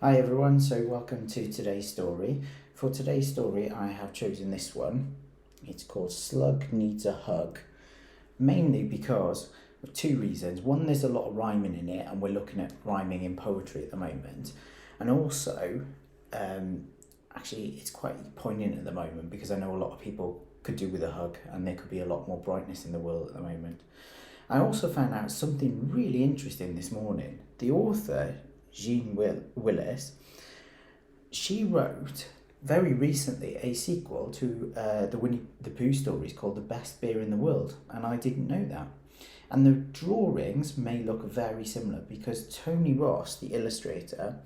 Hi everyone, so welcome to today's story. For today's story I have chosen this one. It's called Slug Needs a Hug, mainly because of two reasons. One, there's a lot of rhyming in it and we're looking at rhyming in poetry at the moment. And also, actually it's quite poignant at the moment because I know a lot of people could do with a hug and there could be a lot more brightness in the world at the moment. I also found out something really interesting this morning. The author, Jean Willis, she wrote very recently a sequel to the Winnie the Pooh stories called The Best Beer in the World, and I didn't know that. And the drawings may look very similar because Tony Ross, the illustrator,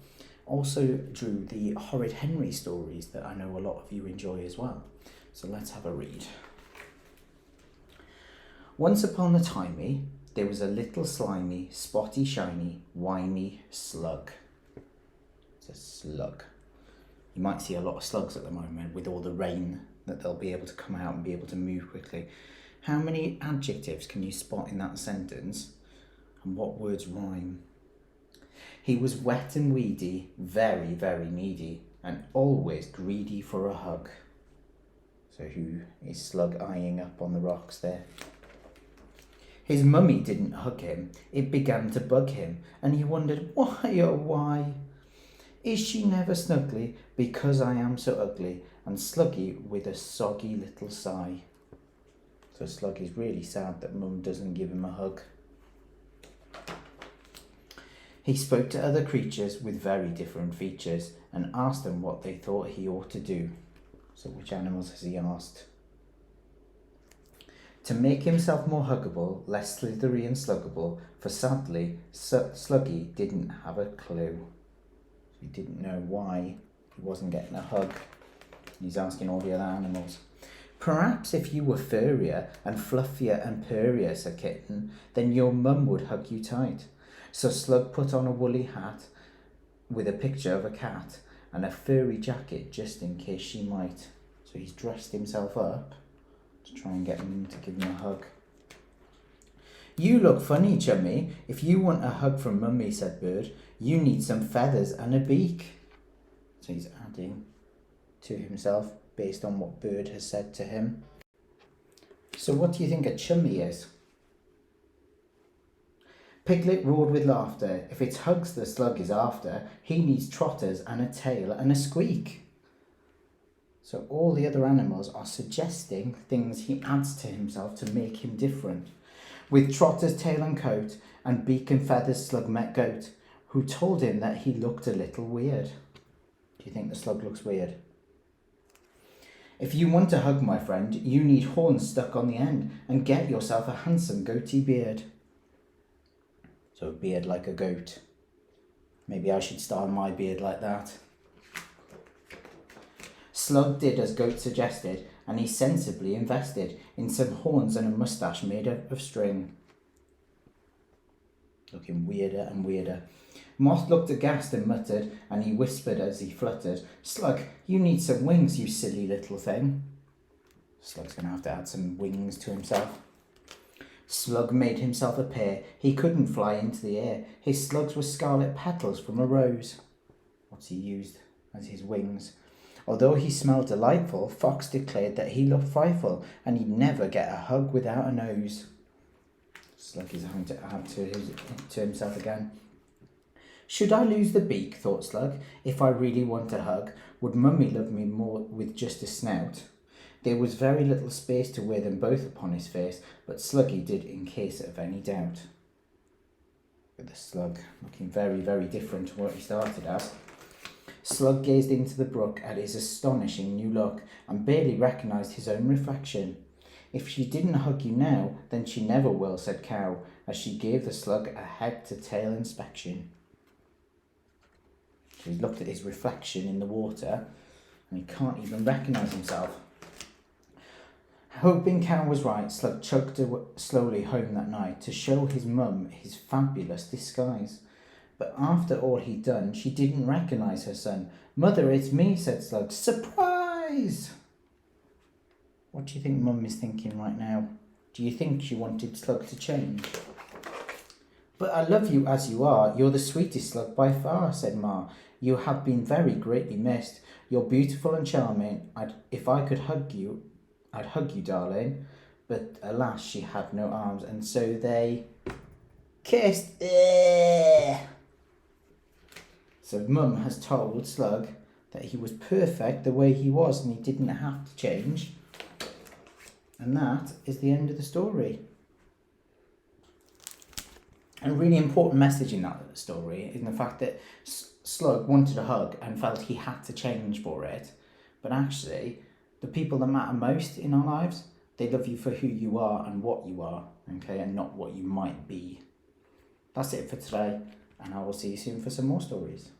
also drew the Horrid Henry stories that I know a lot of you enjoy as well. So let's have a read. Once upon a timey, there was a little slimy, spotty, shiny, whiny slug. It's a slug. You might see a lot of slugs at the moment with all the rain that they'll be able to come out and be able to move quickly. How many adjectives can you spot in that sentence? And what words rhyme? He was wet and weedy, very, very needy, and always greedy for a hug. So who is Slug eyeing up on the rocks there? His mummy didn't hug him. It began to bug him, and he wondered why, oh why? Is she never snuggly because I am so ugly? And Sluggy with a soggy little sigh. So Slug is really sad that Mum doesn't give him a hug. He spoke to other creatures with very different features and asked them what they thought he ought to do. So which animals has he asked? To make himself more huggable, less slithery and sluggable, for sadly, Sluggy didn't have a clue. He didn't know why he wasn't getting a hug. He's asking all the other animals. Perhaps if you were furrier and fluffier and purrier, said Kitten, then your mum would hug you tight. So Slug put on a woolly hat with a picture of a cat and a furry jacket just in case she might. So he's dressed himself up to try and get him to give him a hug. You look funny, Chummy. If you want a hug from Mummy, said Bird, you need some feathers and a beak. So he's adding to himself based on what Bird has said to him. So what do you think a chummy is? Piglet roared with laughter. If it's hugs the slug is after, he needs trotters and a tail and a squeak. So all the other animals are suggesting things he adds to himself to make him different. With trotter's tail and coat and beak and feathers, Slug met Goat, who told him that he looked a little weird. Do you think the slug looks weird? If you want a hug, my friend, you need horns stuck on the end and get yourself a handsome goatee beard. So a beard like a goat. Maybe I should style my beard like that. Slug did as Goat suggested, and he sensibly invested in some horns and a moustache made of string. Looking weirder and weirder. Moth looked aghast and muttered, and he whispered as he fluttered, Slug, you need some wings, you silly little thing. Slug's going to have to add some wings to himself. Slug made himself a pair. He couldn't fly into the air. His slugs were scarlet petals from a rose. What's he used as his wings? Although he smelled delightful, Fox declared that he looked frightful and he'd never get a hug without a nose. Slug is having to add to himself again. Should I lose the beak, thought Slug, if I really want a hug? Would Mummy love me more with just a snout? There was very little space to wear them both upon his face, but Sluggy did in case of any doubt. But the slug looking very, very different to what he started as. Slug gazed into the brook at his astonishing new look and barely recognised his own reflection. If she didn't hug you now, then she never will, said Cow, as she gave the slug a head-to-tail inspection. So he looked at his reflection in the water and he can't even recognise himself. Hoping Cow was right, Slug chugged slowly home that night to show his mum his fabulous disguise. But after all he'd done, she didn't recognise her son. Mother, it's me, said Slug. Surprise! What do you think Mum is thinking right now? Do you think she wanted Slug to change? But I love you as you are. You're the sweetest slug by far, said Ma. You have been very greatly missed. You're beautiful and charming. If I could hug you, I'd hug you, darling. But alas, she had no arms, and so they kissed. So Mum has told Slug that he was perfect the way he was and he didn't have to change. And that is the end of the story. And a really important message in that story is the fact that Slug wanted a hug and felt he had to change for it. But actually, the people that matter most in our lives, they love you for who you are and what you are, okay, and not what you might be. That's it for today, and I will see you soon for some more stories.